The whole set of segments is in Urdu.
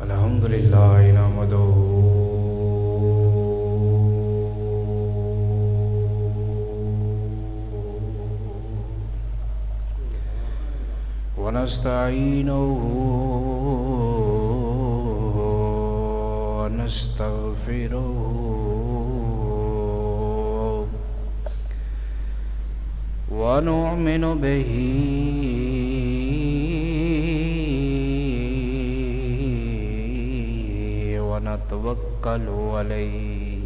الحمد لله نحمده ونستعينه ونستغفره ونؤمن به ونتوكل عليه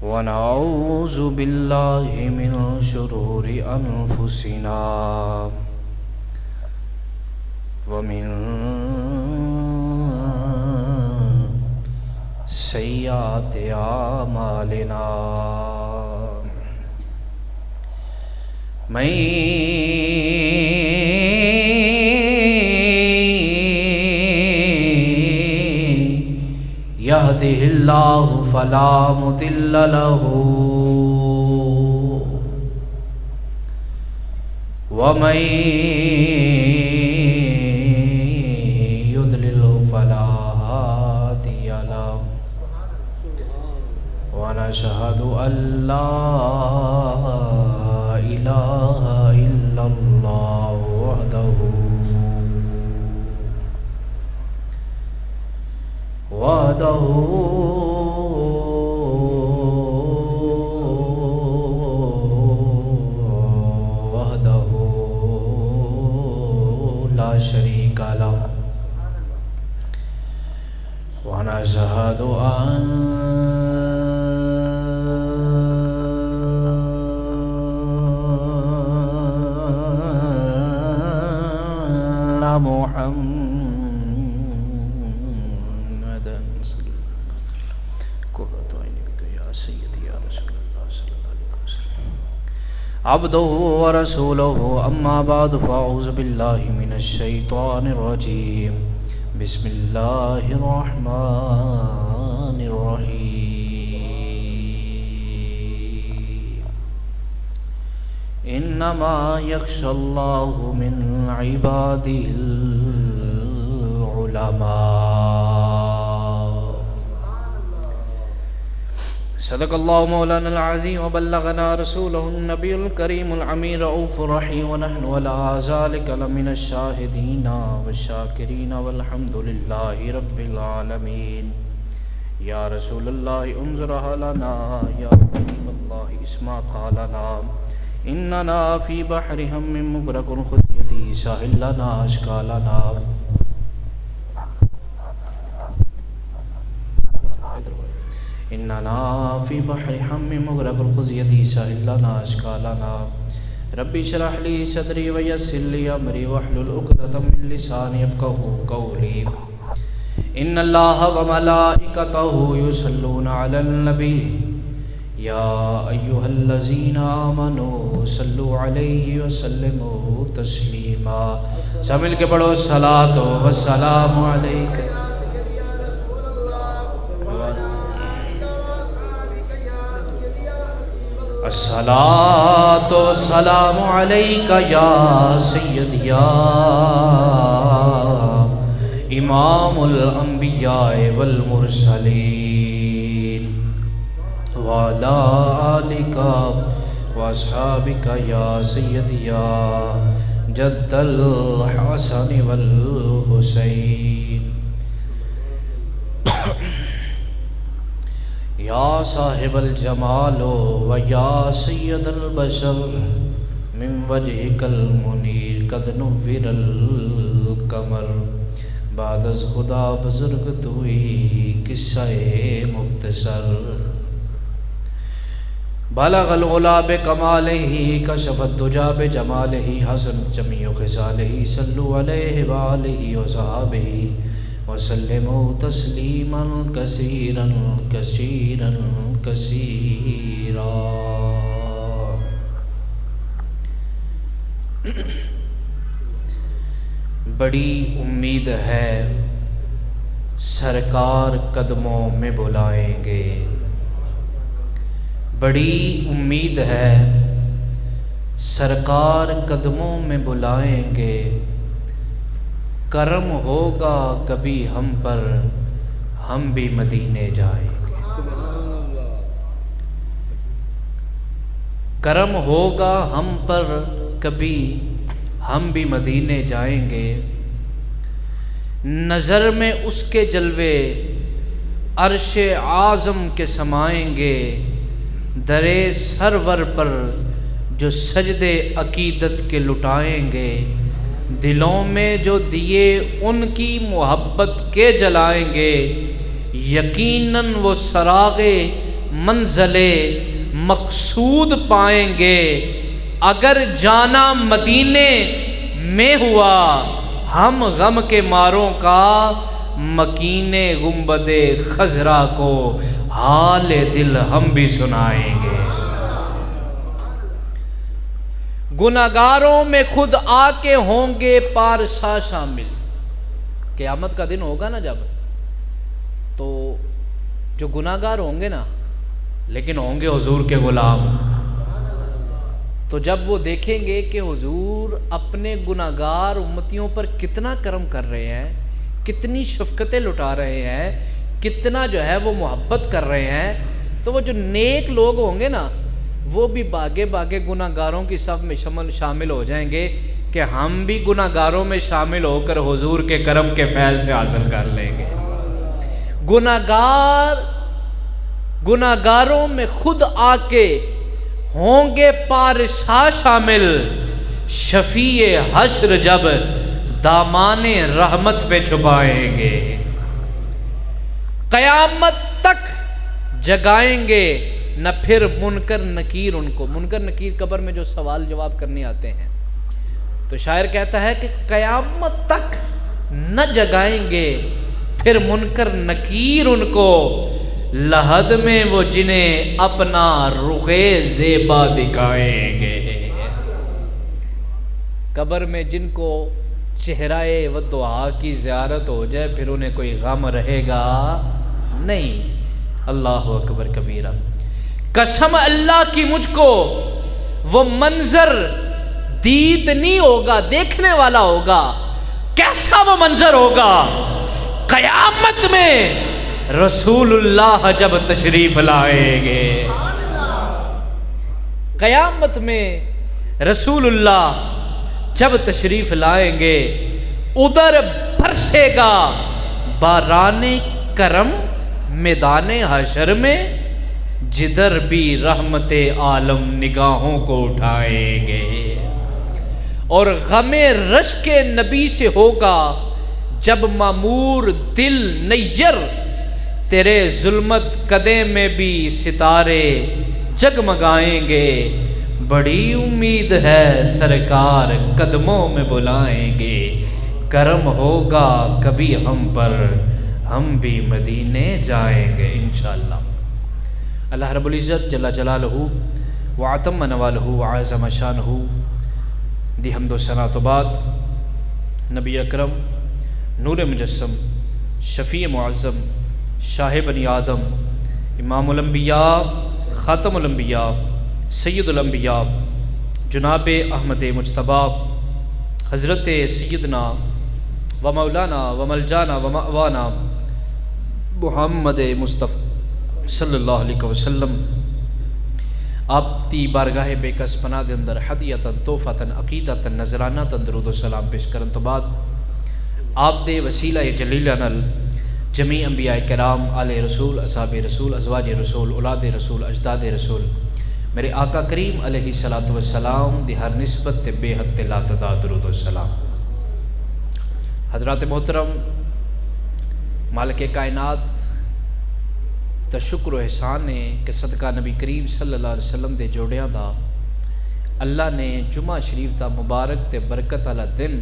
ونعوذ بالله من شرور أنفسنا ومن سيئات أعمالنا من يهده الله فلا مضل له ومن يضلل فلا هادي له ونشهد أن لا إله إلا الله وحده لا شريك له ونشهد أن محمدا قرة عين بك يا سيدي يا رسول الله صلى الله عليه وسلم عبده ورسوله أما بعد فأعوذ بالله من الشيطان الرجيم بسم الله الرحمن الرحيم إنما يخشى الله من عباده العلماء صدق الله مولانا العظيم وبلغنا رسوله النبي الكريم الأمين رؤوف رحيم ونحن على ذلك لمن الشاهدين والشاكرين والحمد لله رب العالمين يا رسول الله انظر لنا يا حبيب الله اسمع قالنا إننا في بحر هم مغرق خذ يدي ساحل لنا أشكالنا إننا في بحر هم مغرق خذ يدي ساحل لنا أشكالنا ربي اشرح لي صدري ويسر لي أمري واحلل عقدة من لساني يفقهوا قولي إن الله وملائكته يصلون على النبي يا أيها الذين آمنوا صلوا عليه وسلموا تسليما سمل کے پڑھو الصلاة والسلام عليك الصلاة والسلام عليك يا سيدي يا إمام الأنبياء والمرسلين وعلى آلك وأصحابك يا سيدي يا جد الحسن والحسين يا صاحب الجمال ويا سيد البشر من وجهك المنير قد نور القمر بعد از خدا بزرگ توئی قصہ مختصر بلغ العلا بکمالہ کشف الدجا بجمالہ حسنت جمیع خصالہ صلوا علیہ وآلہ وصحابہ وسلموا تسلیما کثیرا کثیرا کثیرا بڑی امید ہے سرکار قدموں میں بلائیں گے، بڑی امید ہے سرکار قدموں میں بلائیں گے، کرم ہوگا کبھی ہم پر، ہم بھی مدینے جائیں گے۔ کرم ہوگا ہم پر کبھی، ہم بھی مدینے جائیں گے۔ نظر میں اس کے جلوے عرش اعظم کے سمائیں گے، درے سرور پر جو سجدے عقیدت کے لٹائیں گے، دلوں میں جو دیے ان کی محبت کے جلائیں گے، یقیناً وہ سراغ منزل مقصود پائیں گے۔ اگر جانا مدینے میں ہوا ہم غم کے ماروں کا، مکین گنبد خضرا کو حال دل ہم بھی سنائیں گے۔ گناہگاروں میں خود آ کے ہوں گے پارسا شامل۔ قیامت کا دن ہوگا نا جب، تو جو گناہگار ہوں گے نا لیکن ہوں گے حضور کے غلام، تو جب وہ دیکھیں گے کہ حضور اپنے گناہگار امتیوں پر کتنا کرم کر رہے ہیں، کتنی شفقتیں لٹا رہے ہیں، کتنا جو ہے وہ محبت کر رہے ہیں، تو وہ جو نیک لوگ ہوں گے نا وہ بھی باغے باغے گناہگاروں کی صف میں شامل ہو جائیں گے کہ ہم بھی گناہگاروں میں شامل ہو کر حضور کے کرم کے فیض سے حاصل کر لیں گے۔ گناہگاروں میں خود آ کے ہوں گے پارسا شامل، شفیع حشر جب دامان رحمت پہ چھپائیں گے، قیامت تک جگائیں گے نہ پھر منکر نکیر ان کو۔ منکر نکیر قبر میں جو سوال جواب کرنے آتے ہیں، تو شاعر کہتا ہے کہ قیامت تک نہ جگائیں گے پھر منکر نکیر ان کو، لحد میں وہ جنہیں اپنا رخ زیبا دکھائیں گے۔ قبر میں جن کو چہرہ ودعا کی زیارت ہو جائے پھر انہیں کوئی غم رہے گا نہیں۔ اللہ اکبر کبیرہ۔ قسم اللہ کی مجھ کو وہ منظر دید نہیں ہوگا، دیکھنے والا ہوگا۔ کیسا وہ منظر ہوگا؟ قیامت میں رسول اللہ جب تشریف لائیں گے، قیامت میں رسول اللہ جب تشریف لائیں گے، ادھر برسے گا باران کرم میدان حشر میں، جدھر بھی رحمت عالم نگاہوں کو اٹھائیں گے۔ اور غم رشک نبی سے ہوگا جب معمور دل نیر، تیرے ظلمت قدے میں بھی ستارے جگمگائیں گے، بڑی امید ہے سرکار قدموں میں بلائیں گے، کرم ہوگا کبھی ہم پر، ہم بھی مدینے جائیں گے انشاءاللہ۔ اللہ رب العزت جل جلالہ وعتم نوالہ وعظم شانہ دی حمد و ثنا تو بعد نبی اکرم نور مجسم شفیع معظم شاہ بنی آدم امام الانبیاء خاتم الانبیاء سید الانبیاء جناب احمد مجتبیٰ حضرت سیدنا و مولانا و ملجانا و مأوانا محمد مصطفیٰ صلی اللہ علیہ وسلم آپ دی بارگاہ بے کس پناہ دے اندر ہدیتاً تحفتاً عقیدتاً نذرانتاً درود و سلام پیش کرن تو بعد آپ دے وسیلہ جلیلہ نل جمیع انبیاء کرام آل رسول اصحاب رسول ازواج رسول اولاد رسول اجداد رسول میرے آقا کریم علیہ الصلوۃ والسلام دی ہر نسبت تے بے حد تے لا تعداد درود و سلام۔ حضرات محترم، مالک کائنات تا شکر و احسان ہے کہ صدقہ نبی کریم صلی اللہ علیہ وسلم دے جوڑیاں دا اللہ نے جمعہ شریف دا مبارک تے برکت والا دن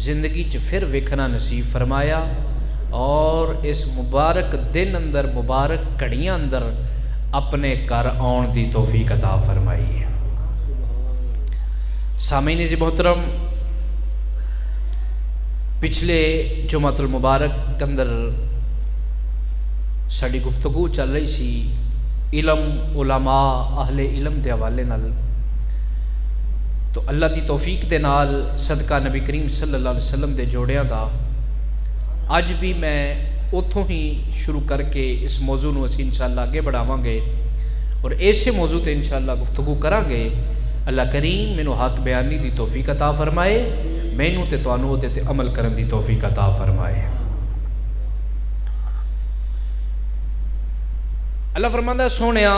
زندگی چ پھر ویکھنا نصیب فرمایا، اور اس مبارک دن اندر مبارک کڑیاں اندر اپنے گھر آن دی توفیق عطا فرمائی ہے۔ سامعین عزیز محترم، پچھلے جمعۃ المبارک کے اندر ساری گفتگو چل رہی سی علم، علماء، اہل علم دے حوالے نال، تو اللہ دی توفیق دے نال صدقہ نبی کریم صلی اللہ علیہ وسلم دے جوڑیاں دا اج بھی میں اتوں ہی شروع کر کے اس موضوع نو اسی انشاءاللہ آگے بڑھاواں گے اور ایسے موضوع تے انشاءاللہ گفتگو کران گے۔ اللہ کریم مینوں حق بیانی دی توفیق عطا فرمائے، مینوں تے تانوں تے عمل کرن دی توفیق عطا فرمائے۔ اللہ فرماندا ہے سونیا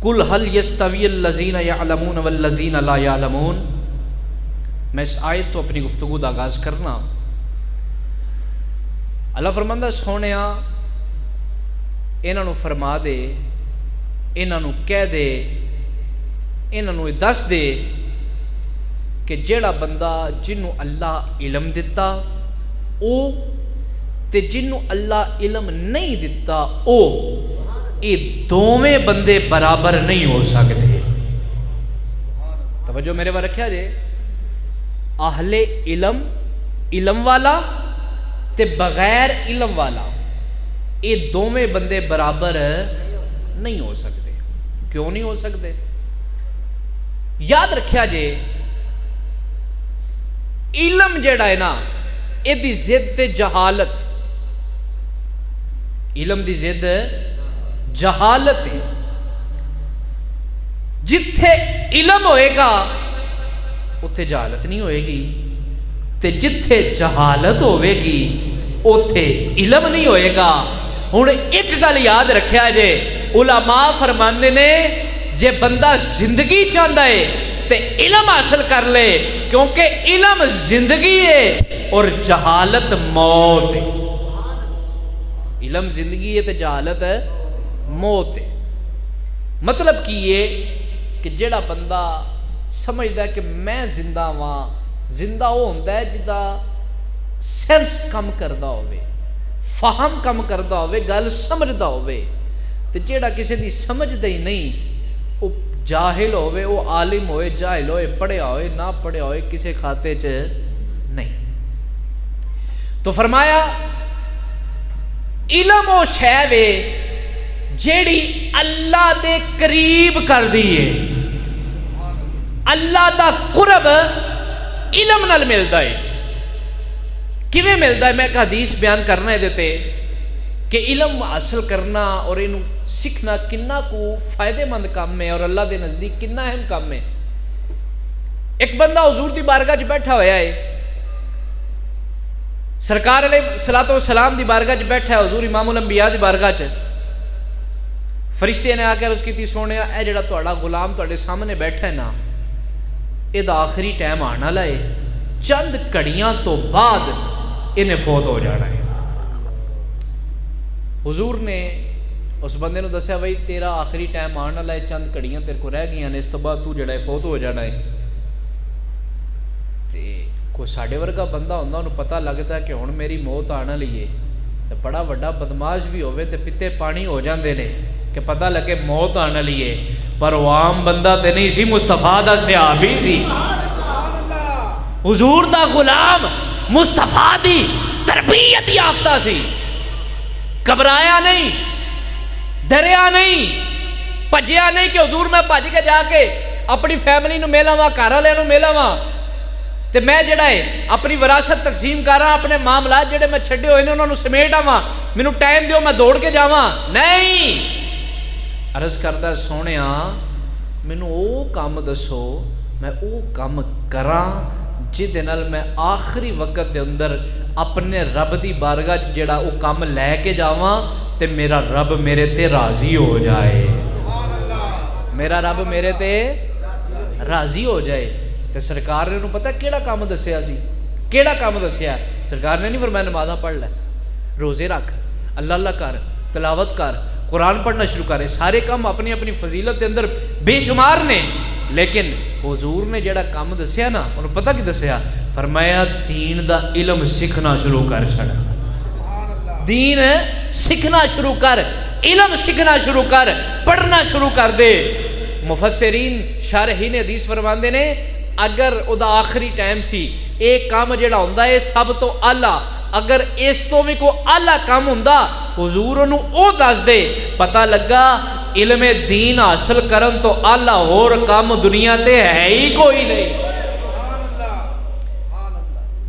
قل هل يستوي الذين يعلمون والذين لا يعلمون۔ میں اس آیت تو اپنی گفتگو دا آغاز کرنا۔ اللہ فرماندا ہے سونیا انہاں نوں فرما دے، انہاں نوں کہہ دے، انہاں نوں دس دے کہ جیڑا بندہ جنوں اللہ علم دتا او تے جنوں اللہ علم نہیں دتا او، یہ دوویں بندے برابر نہیں ہو سکتے۔ توجہ میرے بار رکھیا جے، اہل علم، علم والا تے بغیر علم والا، یہ دوویں بندے برابر نہیں ہو سکتے۔ کیوں نہیں ہو سکتے؟ یاد رکھیا جے علم جیڑا ہے نا یہ دی ضد تے جہالت، علم دی ضد جہالت ہے۔ جتھے علم ہوئے گا اتھے جہالت نہیں ہوئے گی، تے جتھے جہالت ہوئے گی اتھے علم نہیں ہوئے گا۔ ہن ایک گل یاد رکھیا جے، علماء فرماندے نے جے بندہ زندگی چاہتا ہے تے علم حاصل کر لے، کیونکہ علم زندگی ہے اور جہالت موت ہے۔ علم زندگی ہے تے جہالت ہے موت ہے۔ مطلب کی یہ کہ جیڑا بندہ سمجھدا ہے کہ میں زندہ ہاں، زندہ وہ ہوندا ہے جدا سینس کم کردا ہوئے، فہم کم کردا ہوئے، گل سمجھدا ہوئے۔ تے جیڑا کسی دی سمجھدا ہی نہیں، وہ جاہل ہوئے، وہ عالم ہوئے، جاہل ہوئے، پڑھیا ہوئے، نہ پڑھیا ہوئے، کسی کھاتے چ نہیں۔ تو فرمایا علم وہ شے وے جیڑی اللہ دے قریب کر دیئے۔ اللہ دا قرب علم نال ملدا ہے۔ کیویں ملدا ہے؟ میں ایک حدیث بیان کرنا ہے دیتے کہ علم حاصل کرنا اور انہوں سیکھنا کنا کو فائدے مند کام ہے اور اللہ دے نزدیک کنا اہم کام ہے۔ ایک بندہ حضور دی بارگاہ چ بیٹھا ہویا ہے، سرکار علیہ الصلوۃ والسلام دی بارگاہ چ بیٹھا ہے، حضور امام الانبیاء دی بارگاہ چ۔ فرشتے نے آ کے عرض کیتی سونیا اے جڑا تہاڈا غلام تہاڈے سامنے بیٹھا ہے نا، اے دا آخری ٹائم آن والا ہے، چند کڑیاں تو بعد انہیں فوت ہو جانا ہے۔ حضور نے اس بندے نو دسیا بھائی تیرا آخری ٹائم آن والا ہے، چند کڑیاں تیرے کو رہ گئی ہیں، اس تو بعد تو جڑا ہے فوت ہو جانا ہے۔ تے کوئی ساڈے ورگا بندہ ہوندا انہوں پتہ لگتا ہے کہ ہن میری موت آن والی ہے، تے بڑا وڈا بدماش بھی ہوئے تے پتے پانی ہو جاندے نے کہ پتہ لگے موت آن والی ہے، پر وہ عام بندہ تے نہیں سی، مصطفیٰ دا صحابی سی، حضور دا غلام، مصطفیٰ دی تربیت یافتہ سی، گھبرایا نہیں، ڈریا نہیں، بھجیا نہیں کہ حضور میں بھج کے جا کے اپنی فیملی نو ملاواں، گھر والے نو ملاواں تے میں جڑا ہے اپنی وراثت تقسیم کر رہا، اپنے معاملات جڑے میں چھڈے ہوئے نے انہاں نو سمیٹ آواں، مینوں ٹائم دیو میں دوڑ کے جاواں، نہیں۔ عرض کردا سونیا مینوں او کام دسو، میں او کام کراں جہد نال میں آخری وقت دے اندر اپنے رب دی بارگاہ چ جڑا او کام لے کے جاواں تے میرا رب میرے تے راضی ہو جائے، میرا رب میرے تے راضی ہو جائے۔ تے سرکار نے انہوں پتہ کیڑا کام دسیا سی، کیڑا کام دسیا؟ سرکار نے نہیں فرمایا نمازاں پڑھ لے، روزے رکھ، اللہ اللہ کر، تلاوت کر، قرآن پڑھنا شروع کرے، سارے کام اپنی اپنی فضیلت دے اندر بے شمار نے، لیکن حضور نے جڑا کام دسیا نا انہوں پتہ کی دسیا؟ فرمایا دین دا علم سیکھنا شروع کر چھڑ، دین سیکھنا شروع کر، علم سیکھنا شروع کر، پڑھنا شروع کر دے۔ مفسرین شارحین حدیث فرماندے نے اگر او دا آخری ٹائم سی، ایک کام جڑا ہوندا ہے سب تو اعلیٰ، اگر اس تو بھی کوئی اعلیٰ کام ہوندا حضور انہوں او دس دے، پتہ لگا علم دین حاصل کرن تو آلہ اور کام دنیا تے ہے ہی کوئی نہیں.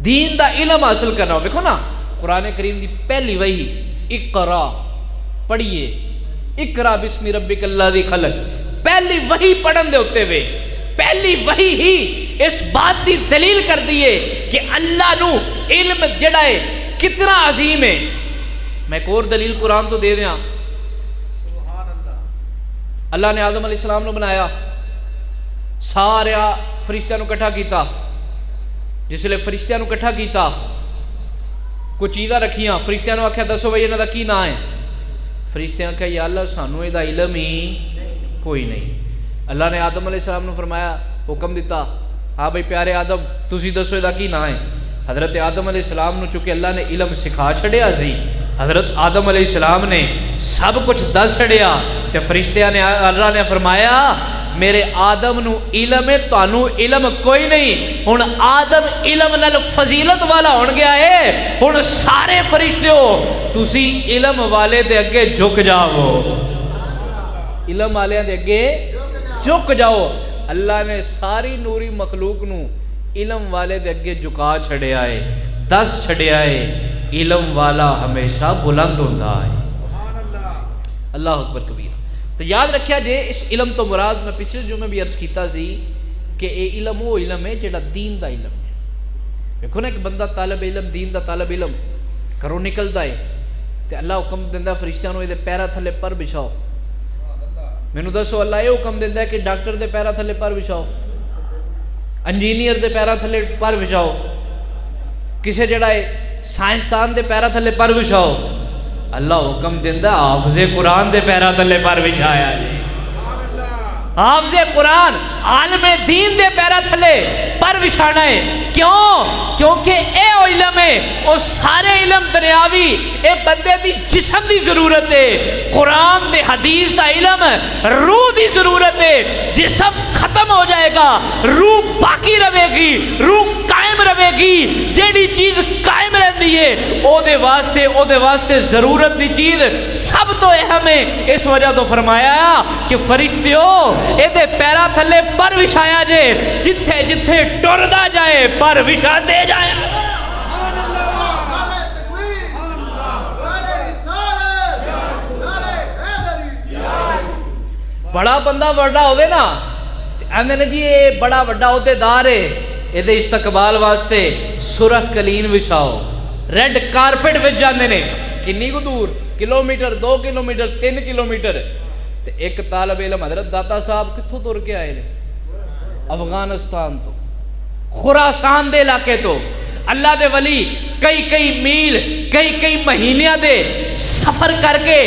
دین دا علم حاصل کرنا ہو. دیکھو نا قرآن کریم دی پہلی وحی اقرا پڑھیے، اقرا بسم ربک الذی خلق، پہلی وحی پڑھن دے ہوتے ہوئے پہلی وحی ہی اس بات دی دلیل کر دیئے کہ اللہ نو علم جڑا ہے کتنا عظیم ہے. میں ایک اور دلیل قرآن تو دے دیاں. اللہ نے آدم علیہ السلام نو بنایا، سارے فرشتیاں نو کٹھا کیتا. جس لئے فرشتیاں نو کٹھا کیتا کچھ چیزاں رکھیاں، فرشتیاں نو آکھیا دسو بھئی انہاں دا کی نام ہے؟ فرشتیاں کہا یا اللہ سانو اے دا علم ہی کوئی نہیں. اللہ نے آدم علیہ السلام نو فرمایا، حکم دیتا، ہاں بھئی پیارے آدم تسی دسو اے دا کی نام ہے؟ حضرت آدم علیہ السلام نو چونکہ اللہ نے علم سکھا چھڑیا سی، حضرت آدم علیہ السلام نے سب کچھ دس چھڑیا. تے فرشتیاں نے اللہ نے فرمایا میرے آدم نو علم ہے، تانوں علم کوئی نہیں. ہن آدم علم نال فضیلت والا ہون گیا ہے. ہن سارے فرشتے ہو تسی علم والے دے اگے جھک جاؤ، علم والے دے اگے جھک جاؤ. اللہ نے ساری نوری مخلوق نو علم والے دے اگے جھکا چھڑیا ہے، دس چھڑیا ہے. علم والا ہمیشہ بلند ہوتا ہے. اللہ اکبر کبیر. تو یاد رکھیا جے اس علم تو مراد میں پچھلے جمعے بھی عرض کیتا سی کہ اے علم وہ علم ہے جڑا دین دا علم ہے. دیکھو نا ایک بندہ طالب علم، دین دا طالب علم گھروں نکلدا ہے تے اللہ حکم دیندا فرشتیاں نو اے دے پیراں تھلے پر بچھاؤ. مینوں دسو اللہ یہ حکم دیندا ہے کہ ڈاکٹر دے پیراں تھلے پر بچھاؤ، انجینئر دے پیراں تھلے پر بچھاؤ، کسے جڑا ہے سائنسدان دے پیراں تھلے پر بچھاؤ؟ اللہ حکم دیندا حافظ قرآن دے پیراں تھلے پر بچھایا ہے. حافظ قرآن عالم دین دے پیراں تھلے پر بچھانا ہے. کیوں؟ کیونکہ اے علم ہے او سارے علم دنیاوی اے بندے دی جسم دی ضرورت ہے. قرآن تے حدیث دا علم روح دی ضرورت ہے. جسم ختم ہو جائے گا، روح باقی رہے گی، روح قائم رہے گی. جیڑی چیز قائم رہندی ہے او دے واسطے ضرورت دی چیز سب تو اہم ہے. اس وجہ تو فرمایا کہ فرشتیو اے دے پیرا تھلے پر بچھایا جے، جتھے جتھے ٹردا جائے پر بچھا دے جائے. بڑا بندہ بڑا ہوئے نا آندے نے جی اے بڑا وڈا عہدے دار ہے، اے دے استقبال واسطے سرخ قلین وچھاؤ، ریڈ کارپٹ وچ جاندے نے. کنی کو دور؟ Kilometre, 2 kilometre, 3 kilometre. تے ایک طالب علم حضرت داتا صاحب کتھوں تر کے آئے نے؟ افغانستان تو، خراسان دے علاقے تو. اللہ دے ولی کئی میل کئی مہینیاں دے سفر کر کے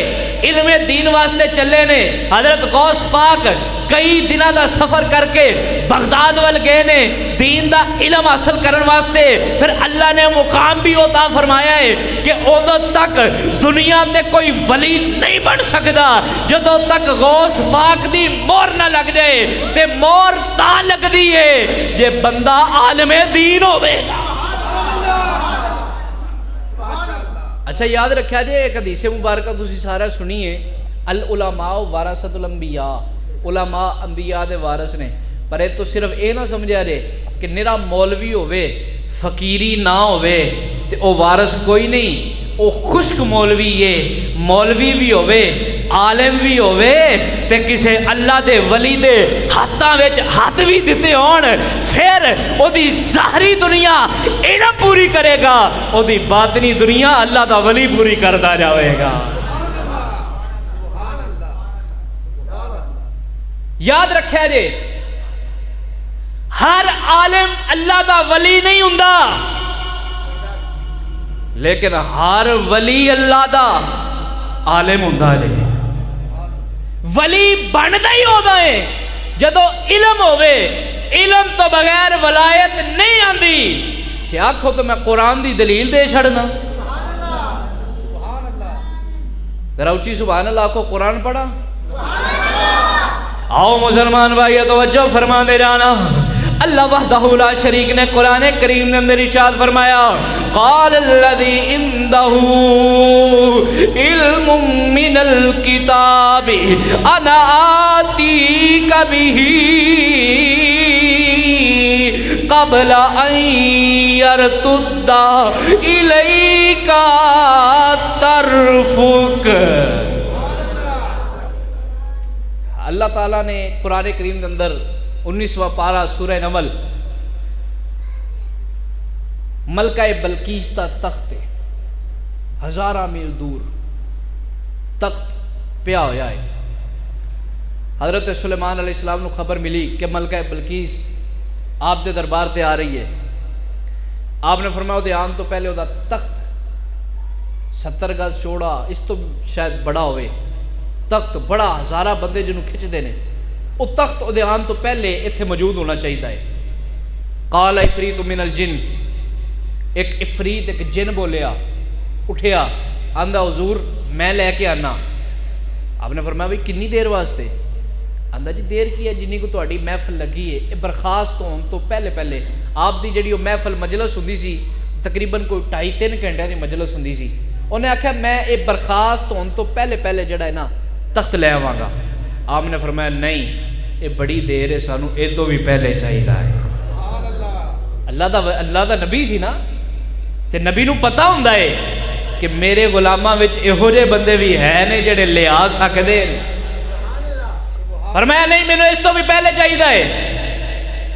علم دین واسطے چلے نے. حضرت غوث پاک کئی دنہ دا سفر کر کے بغداد وال گئے نے دین دا علم حاصل کرن واسطے. پھر اللہ نے مقام بھی عطا فرمایا ہے کہ ادو تک دنیا تے کوئی ولی نہیں بن سکدا جدو تک غوث پاک دی مور نہ لگ جائے. تے مور تا لگ دی ہے جے بندہ عالم دین ہوئے گا. اچھا یاد رکھیا جے ایک حدیث مبارکہ تسی سارا سنیے، العلماء ورثۃ الانبیاء، علماء انبیاء دے وارث نے. پر یہ تو صرف اے نہ سمجھا جے کہ نرا مولوی ہوئے فقیری نہ ہوئے تے او وارث کوئی نہیں. او خشک مولوی ہے، مولوی بھی ہوئے عالم بھی ہوئے تے کسے اللہ دے ولی دے ہاتھاں وچ ہاتھ بھی دیتے ہون، پھر او دی ظاہری دنیا علم پوری کرے گا، او دی باطنی دنیا اللہ دا ولی پوری کردا جاوے گا. یاد رکھیا جے ہر عالم اللہ دا ولی نہیں ہوندا، لیکن ہر ولی اللہ دا عالم ہوندا جے. ولی بندا ہی ہوتا ہے جدو علم ہوئے. علم تو بغیر ولایت نہیں آندی. کیا آکھو تو میں قرآن دی دلیل دے چھڑنا؟ ذرا اچھی سبحان اللہ کو قرآن پڑھا. آؤ مسلمان بھائی توجہ فرما دے جانا. اللہ وحدہ لا شریک نے قرآن کریم نے اندر ارشاد فرمایا قال الذی عندہ علم من الکتاب انا آتیک بہ قبل ان یرتد الیک طرفک۔ اللہ تعالیٰ نے قرآن کریم کے اندر 19واں پارہ سورہ نمل ملکہ بلقیس دا تخت ہے، ہزاراں میل دور تخت پیا ہویا ہے۔ حضرت سلیمان علیہ السلام کو خبر ملی کہ ملکہ بلقیس آپ دے دربار تے آ رہی ہے۔ آپ نے فرمایا وہ آن تو پہلے وہ تخت 70 گز چوڑا، اس تو شاید بڑا ہوئے، تخت بڑا ہزارہ بندے جنہوں کھچ دینے، وہ تخت وہ آن تو پہلے اتھے موجود ہونا چاہیے ہے۔ قال افریت من الجن، ایک افریت ایک جن بولیا اٹھیا آندہ حضور میں لے کے آنا۔ آپ نے فرمایا بھئی کنی دیر واسطے؟ آندہ جی دیر کی ہے جنہی کو تہاڈی محفل لگی ہے، برخاست ہون تو پہلے پہلے آپ دی جڑی وہ محفل مجلس ہوندی سی تقریباً کوئی 2.5-3 گھنٹے دی مجلس ہوندی سی، انہیں آکھا میں یہ برخاست ہون تو پہلے پہلے جڑا ہے نا تخت لے آواں گا۔ آپ نے فرمایا نہیں یہ بڑی دیر ہے، سانو اے تو بھی پہلے چاہیے ہے۔ اللہ دا نبی سی نا، تے نبی نو پتہ ہوندا ہے کہ میرے غلاماں وچ ایہو جے بندے بھی ہے نے جڑے لے آ سکدے نے۔ فرمایا نہیں مینوں اس تو بھی پہلے چاہیے ہے۔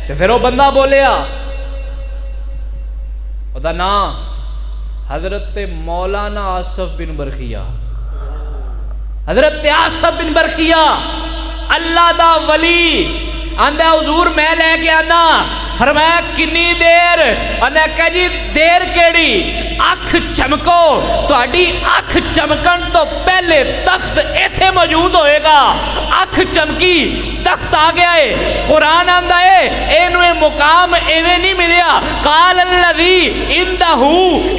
تے پھر وہ بندہ بولیا، او دا نام حضرت مولانا آصف بن برخیہ، حضرت آصف بن برخیہ اللہ دا ولی آندہ حضور میں لے کے آنا۔ فرمایا کنی دیر؟ انہیں کہا جی دیر کیڑی، اکھ چمکو، تو اڈی اکھ چمکن تو پہلے تخت ایتھے موجود ہوئے گا۔ اکھ چمکی تخت آ گیا ہے۔ قرآن آندہ ہے اینو مقام ایوے نہیں ملیا، قال الذی عندہ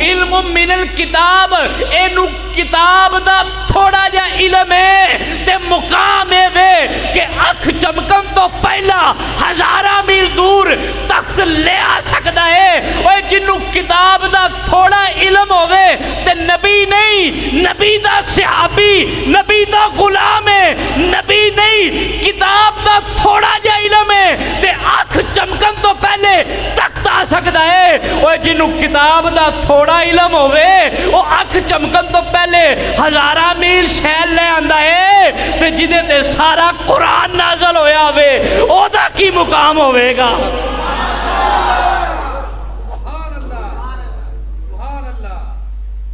علم من الکتاب، اینو کتاب دا تھوڑا جا علم ہے تے مقام ایوے کہ اکھ چمکن تو پہلا ہزارہ میل دور تخت لے آ سکتا ہے۔ اوہ جنہوں کتاب دا تھوڑا علم ہوئے تے نبی نہیں، نبی دا صحابی، نبی دا غلام ہے، نبی نہیں، کتاب دا تھوڑا جا علم ہے تے آنکھ چمکن تو پہلے تخت آ سکتا ہے۔ اوہ جنہوں کتاب دا تھوڑا علم ہوئے وہ آنکھ چمکن تو پہلے ہزارہ میل شہر لے آندہ ہے تے جدے تے سارا قرآن نازل ہویا ہوئے او دا کی مقام ہوئے گا۔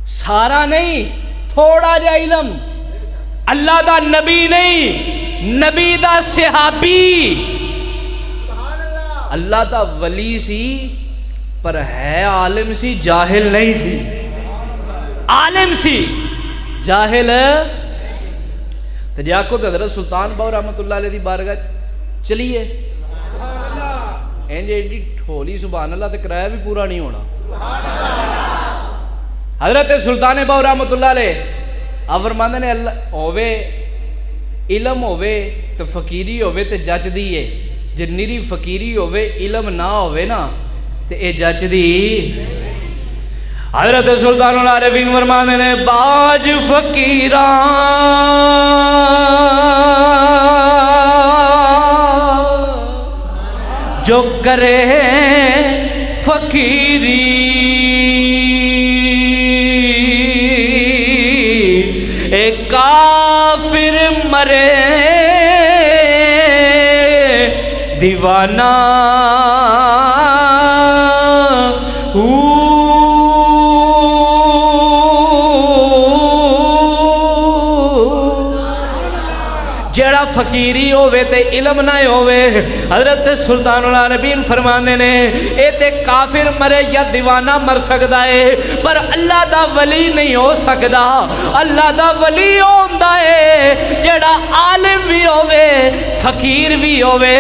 سارا نہیں، تھوڑا جا علم، اللہ دا نبی نہیں، نبی دا صحابی، اللہ دا ولی سی پر ہے عالم سی، جاہل نہیں سی، عالم سی جاہل۔ تو جاکو حضرت سلطان باو رحمت اللہ علیہ دی بارگاہ چلیے، اینجے ایڈی ٹھولی سبحان اللہ تے کرایہ بھی پورا نہیں ہونا۔ حضرت سلطان باو رحمت اللہ علیہ آپ فرماندے نے ہووے علم ہووے تو فقیری ہووے تے جچ دی ہے، جے نیری فقیری ہووے علم نہ ہووے نا تے اے جچ دی۔ حضرت سلطان العارفین فرماندے نے باج فقیران جو کرے فقیری ایک کافر مرے دیوانہ جڑا فقیری ہوئے تے علم نہ ہوئے، حضرت سلطان العارفین فرماندے نے اے تے کافر مرے یا دیوانہ مر سکتا ہے پر اللہ دا ولی نہیں ہو سکتا۔ اللہ دا ولی ہوندا ہے جڑا عالم بھی ہوئے فقیر بھی ہوئے،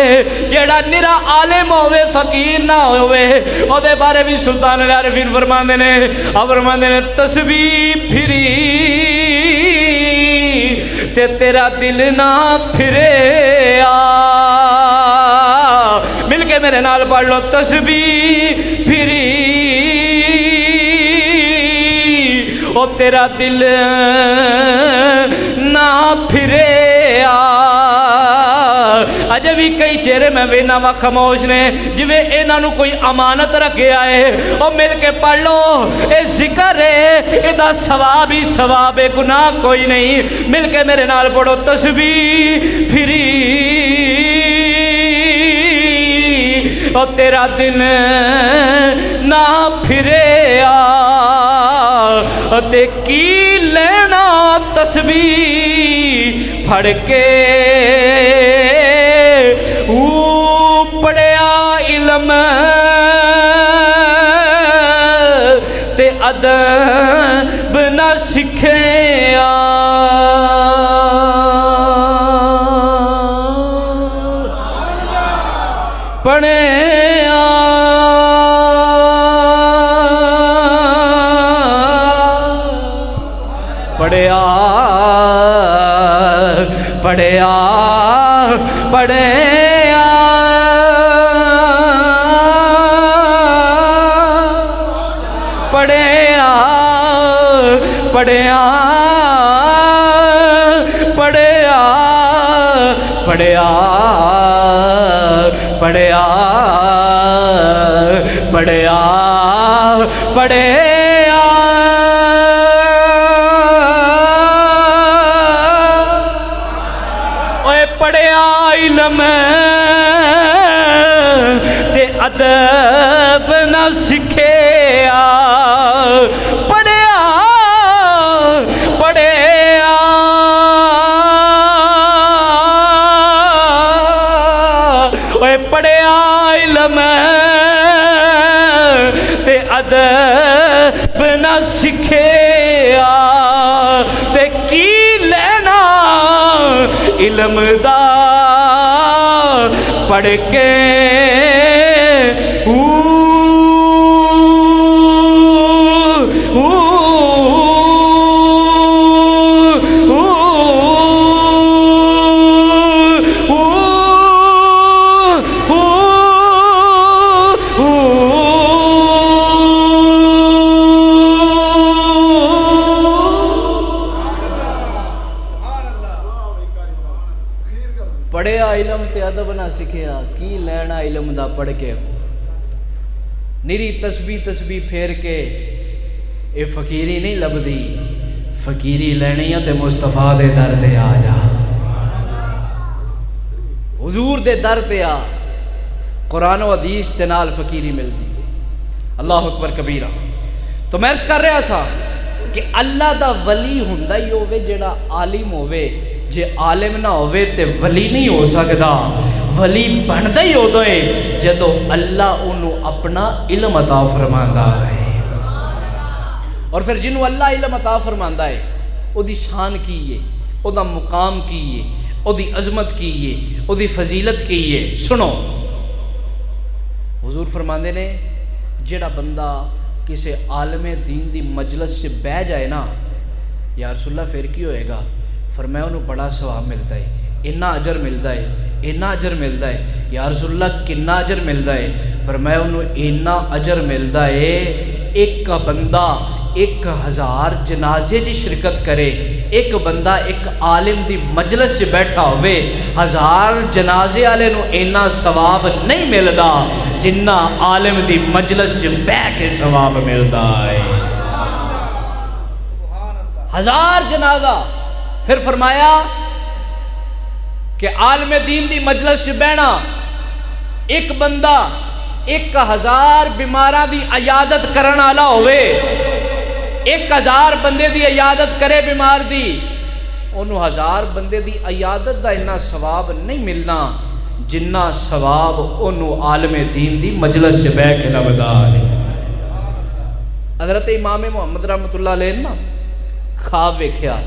جڑا نرا عالم ہوئے فقیر نہ ہوئے۔ او دے بارے بھی سلطان العارفین فرماندے نے تسبیح پھری تے تیرا دل نہ پھرے آ، مل کے میرے نال پڑھ لو تسبیح پھری او تیرا دل نہ پھرے اجے بھی کئی چہرے میں وینا وا خاموش نے جویں انہاں نو کوئی امانت رکھے آئے او مل کے پڑھ لو اے ذکر ہے اے دا ثواب ہی ثواب ہے گناہ کوئی نہیں مل کے میرے نال پڑھو تسبیح پھری او تیرا دل نہ پھرے تے کی لینا تسبیح پھڑ کے پڑھیا علم تے ادب نہ سکھیا پڑھیا پڑھیا پڑھیا پڑھیا پڑھیا پڑھیا پڑھیا پڑھیا پڑھیا پڑھیا پڑھیا اوے پڑھیا علم تے ادب نہ سکھیا پڑھیا پڑھیا اوے پڑھیا علم تے ادب نہ سکھیا تے کی لینا علم دا پڑھ کے پڑھیا علم تے ادب نہ سکھیا کی لینا علم دا پڑھ کے نیری تسبیح تسبیح پھیر کے اے فقیری نہیں لبدی فقیری لینی تے مصطفیٰ دے در تے آ جا حضور دے در تے آ قرآن و حدیث تے نال فقیری ملدی اللہ اکبر کبیرہ تو میں عرض کر رہا سا کہ اللہ دا ولی ہوندا ہی ہووے جڑا عالم ہووے جے عالم نہ ہووے تے ولی نہیں ہو سکدا ولی بندا ہی ہو دوئے جدو اللہ انہوں اپنا علم عطا فرماندا ہے اور پھر جنہوں اللہ علم عطا فرماندا ہے او دی شان کی ہے او دا مقام کی ہے او دی عظمت کی ہے او دی فضیلت کی ہے سنو حضور فرماندے نے جڑا بندہ کسی عالم دین دی مجلس سے بہ جائے نا یا رسول اللہ پھر کی ہوئے گا فرمایا انہوں بڑا ثواب ملتا ہے اتنا اجر ملتا ہے اتنا اجر ملتا ہے یا رسول اللہ کتنا اجر ملتا ہے فرمایا انہوں اتنا اجر ملتا ہے ایک بندہ 1000 جنازے دی شرکت کرے ایک بندہ ایک عالم دی مجلس سے بیٹھا ہوئے 1000 جنازے والے نو اتنا ثواب نہیں ملتا جنہ عالم دی مجلس سے بیٹھ کے ثواب ملتا ہے 1000 جنازہ پھر فرمایا کہ عالم دین دی مجلس سے بیٹھنا ایک بندہ 1000 بیماراں دی عیادت کرن والا ہوئے 1000 بندے دی عیادت کرے بیمار دی انہوں 1000 بندے دی عیادت دا اتنا ثواب نہیں ملنا جنہ ثواب انہوں عالم دین دی مجلس سے بیٹھ کے لبدا ہے حضرت امام محمد رحمۃ اللہ علیہ نا خواب ویکھیا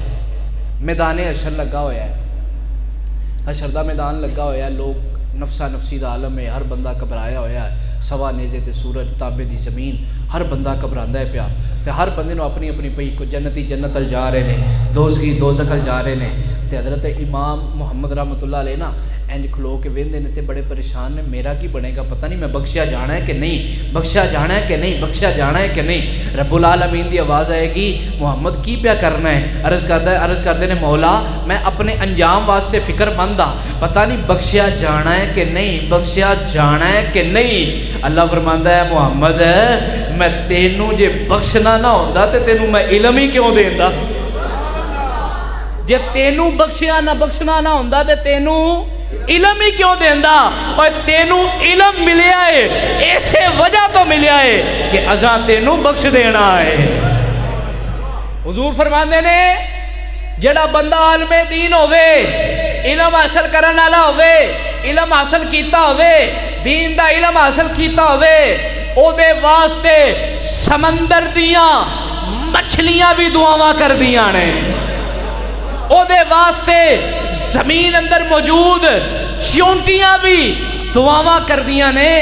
میدان حشر لگا ہویا ہے حشر دا میدان لگا ہویا ہے لوگ نفسا نفسی دا عالم ہے ہر بندہ گھبرایا ہویا ہے سوا نیزے تے سورج تابے دی زمین ہر بندہ گھبراندا ہے پیا تے ہر بندے نو اپنی اپنی پئی کو جنتی جنت ال جا رہے نے دوزخی دوزخ ال جا رہے نے تے حضرت امام محمد رحمۃ اللہ علیہ نا انج کھلو کے ویندے نے تے بڑے پریشان نے، میرا کی بنے گا، پتہ نہیں میں بخشیا جانا ہے کہ نہیں، بخشیا جانا ہے کہ نہیں، بخشیا جانا ہے کہ نہیں۔ رب العالمین دی آواز آئے گی، محمد کی پیا کرنا ہے؟ عرض کردے نے مولا میں اپنے انجام واسطے فکر مند ہاں، پتہ نہیں بخشیا جانا ہے کہ نہیں، بخشیا جانا ہے کہ نہیں۔ اللہ فرماندا ہے محمد میں تینوں جے بخشنا نہ ہوندا تے تینوں میں علم ہی کیوں دیندا؟ جے تینوں بخشنا نہ ہوندا تے تینوں علم ہی کیوں دیندا؟ اور تینوں علم ملیا ہے ایسے وجہ تو ملیا ہے کہ ازاں تینوں بخش دینا ہے۔ حضور فرماندے نے جڑا بندہ عالم دین ہوئے، علم حاصل کرن والا ہوئے، علم حاصل کیتا ہوئے، دین دا علم حاصل کیتا ہوئے، او دے واسطے سمندر دیاں مچھلیاں بھی دعاواں کر دیاں نے، او دے واسطے زمین اندر موجود چونٹیاں بھی دعاواں کر دیاں نے،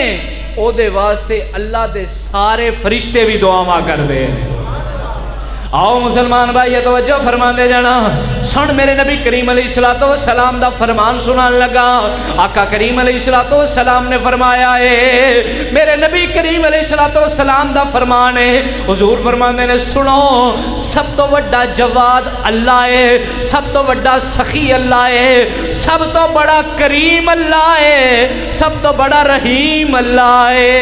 او دے واسطے اللہ دے سارے فرشتے بھی دعاواں کر دے۔ آؤ مسلمان بھائی یہ توجہ فرما دے جانا، سن میرے نبی کریم علیہ السلام دا فرمان سنان لگا۔ آقا کریم علیہ السلام نے فرمایا ہے، میرے نبی کریم علیہ السلام دا فرمان ہے، حضور فرماندے نے سنو سب تو بڑا جواد اللہ ہے، سب تو بڑا سخی اللہ ہے، سب تو بڑا کریم اللہ ہے، سب تو بڑا رحیم اللہ ہے،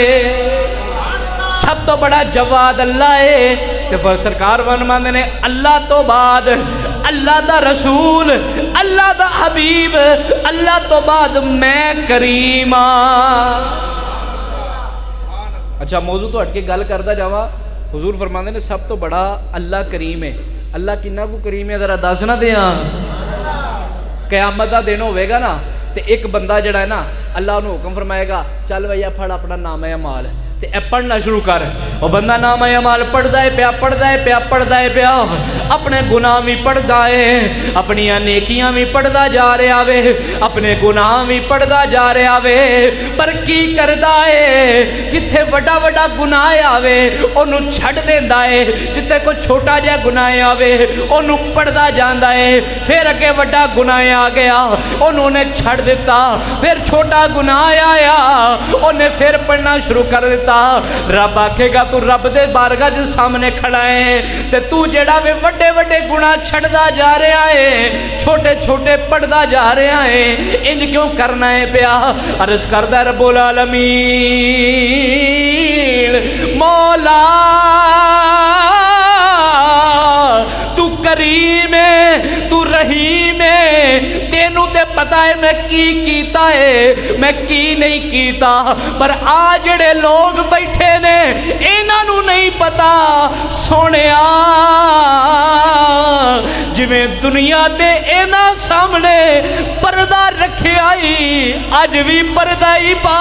سب تو بڑا جواد اللہ ہے۔ تے پھر سرکار فرماندے نے اللہ تو بعد اللہ دا رسول، اللہ دا حبیب، اللہ تو بعد میں کریم ہاں۔ اچھا موضوع تو ہٹ کے گل کردا جاواں، حضور فرماندے نے سب تو بڑا اللہ کریم ہے۔ اللہ کنا کو کریم ہے ذرا دس نہ دیاں۔ قیامت دا دن ہوئے گا نا تے ایک بندہ جڑا ہے نا اللہ انہوں حکم فرمائے گا چل بھیا پڑھ اپنا نامہ اعمال، تے اے پڑھنا شروع کر۔ وہ بندہ نامہ اعمال پڑھدا ہے پیا، اپنے گناہ بھی پڑھدا ہے، اپنی نیکیاں بھی پڑھدا جا رہا وے، اپنے گناہ بھی پڑھدا جا رہا وے، پر کی کردا ہے جتھے وڈا وڈا گناہ آوے انہوں چھڑ دیندا ہے، جتھے کوئی چھوٹا جہا گناہ آوے انہوں پڑھدا جاندا ہے، پھر اگے وڈا گناہ آ گیا انہوں نے چھڑ دیتا، پھر چھوٹا گناہ آیا انہیں پھر پڑھنا شروع کر دیتا۔ رب آکھے گا تو رب دے بارگاہ جو سامنے کھڑا ہے تے تو جڑا وے وڈے وڈے گناہ چھڑدا جا رہا ہے، چھوٹے چھوٹے پڑھدا جا رہا ہے، انج کیوں کرنا ہے پیا؟ عرض کردہ رب العالمین مولا تو کریم ہے، تو رحیم ہے، تینوں تے پتہ ہے میں کی کیتا ہے میں کی نہیں کیتا، پر آج جڑے لوگ بیٹھے نے انہاں نوں نہیں پتا سونیا جویں دنیا تے انہاں سامنے پردہ رکھے آئی اج بھی پردہ ہی پا۔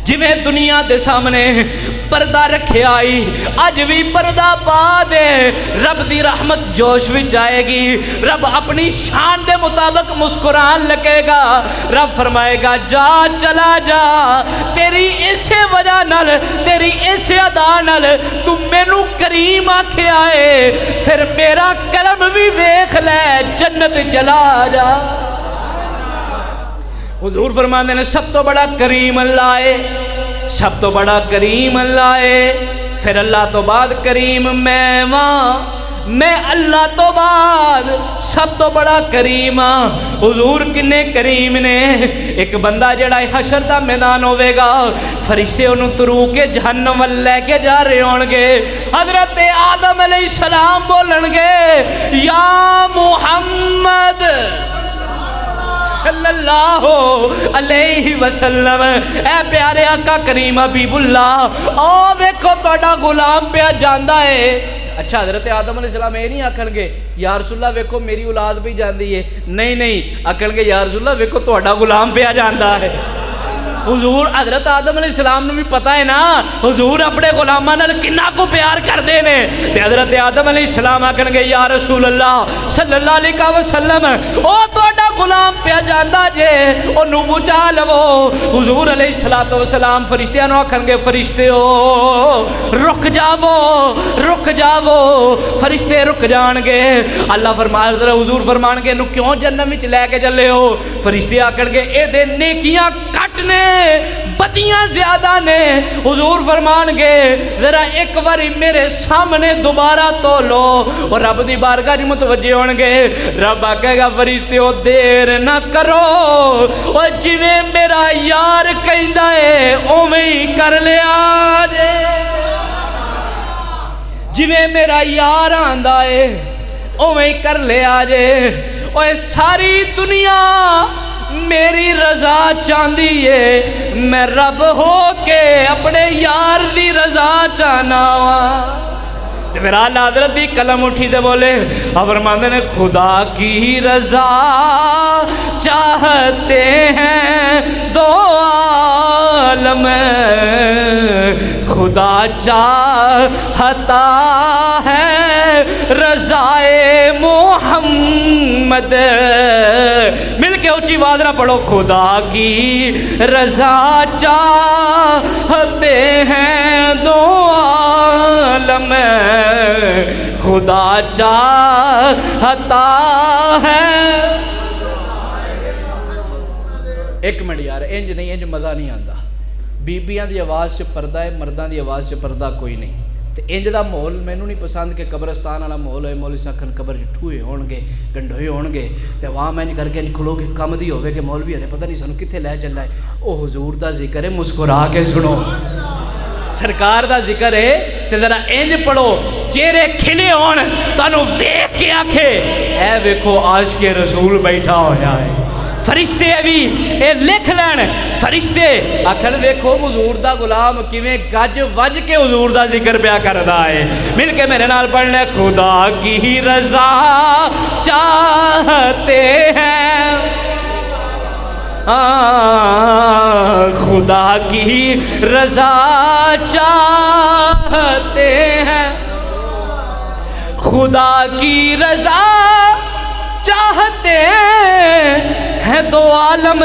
جویں دنیا دے سامنے پردہ رکھے آئی اج بھی پردہ پا دے، رب دی رحمت جوش بھی جائے گی، رب اپنی شان دے مطابق مسکران لگے گا، رب فرمائے گا جا چلا جا، تیری اسے وجہ نال تیری اسے ادا نال تو مینوں کریم آکھے آئے، پھر میرا کرم بھی ویکھ لے جنت چلا جا۔ حضور فرماندے نے سب تو بڑا کریم اللہ ہے، سب تو بڑا کریم اللہ ہے، پھر اللہ تو بعد کریم میں وہاں، میں اللہ تو بعد سب تو بڑا کریم ہاں۔ حضور کنے کریم نے، ایک بندہ جڑا حشر دا میدان ہوئے گا، فرشتے انہوں ترو کے جہنم وال لے کے جا رہے ہونگے، حضرت آدم علیہ السلام بولنگے یا محمد صلی اللہ علیہ وسلم، اے پیارے آقا کریم حبیب اللہ، او ویکھو توڑا غلام پہ جاندہ ہے۔ اچھا حضرت آدم علیہ السلام یہ نہیں آکھن گے یا رسول اللہ ویکھو میری اولاد بھی جاندی ہے، نہیں آکھن گے یا رسول اللہ ویکھو توڑا غلام پہ جاندہ ہے۔ حضور حضرت آدم علیہ السلام نے بھی پتا ہے نا حضور اپنے غلاماں نال کنا کو پیار کردے نے تے حضرت آدم علیہ السلام آکھن گے یا رسول اللہ صلی اللہ علیہ وسلم او تہاڈا غلام پیا جاندا جے او نو بچا لو حضور علیہ الصلوۃ والسلام فرشتیاں نو آکھن گے فرشتیو رک جاؤ فرشتے رک جان گے اللہ فرمایا حضور فرمان گے نو کیوں جہنم وچ لے کے چلے ہو فرشتے آکھن گے اے دے نیکیاں کٹ نے بدیاں زیادہ نے حضور فرمان گے ذرا ایک باری میرے سامنے دوبارہ تو لو اور رب دی بارگاہ دی متوجہ ہون گے رب آکھے گا فرشتیو دیر نہ کرو اور جویں میرا یار کہندا ہے اوویں ہی کر لیا جے جویں میرا یار آندا ہے اوویں کر لیا جے اوے ساری دنیا میری رضا چاندی ہے میں رب ہو کے اپنے یار دی رضا چاہنا وا تو پھر آلہ حضرت دی قلم اٹھی دے بولے فرماندے نے خدا کی رضا چاہتے ہیں دو عالم خدا چاہتا ہے رضائے محمد مل کے اونچی آواز نہ پڑھو خدا کی رضا چاہتے ہیں دو عالم خدا چاہتا ہے ایک منٹ یار انج نہیں انج مزہ نہیں آندا بیبیاں دی آواز سے پردہ ہے مرداں دی آواز سے پردہ کوئی نہیں تے انج دا ماحول مینوں نہیں پسند کہ قبرستان والا ماحول ہوئے مولوی سکھن قبر ٹھوئے ہون گے گنڈھوئے ہون گے تے عوام انج کر کے انج کھلو کے کم دی ہوئے کہ مولوی ہرے پتہ نہیں سانو کتھے لے چلا ہے او حضور دا ذکر ہے مسکرا کے سنو سرکار دا ذکر ہے تے ذرا انج پڑھو چہرے کھلے ہون تانوں ویکھ کے آکھے اے ویکھو عاشق رسول بیٹھا ہویا ہے فرشتے بھی اے لکھ لین فرشتے آکھن ویکھو حضور دا غلام کیویں گج وج کے حضور دا ذکر پیا کردا ہے مل کے میرے نال پڑھ لے خدا کی رضا چاہتے ہیں خدا کی رضا چاہتے ہیں خدا کی رضا چاہتے ہیں دو عالم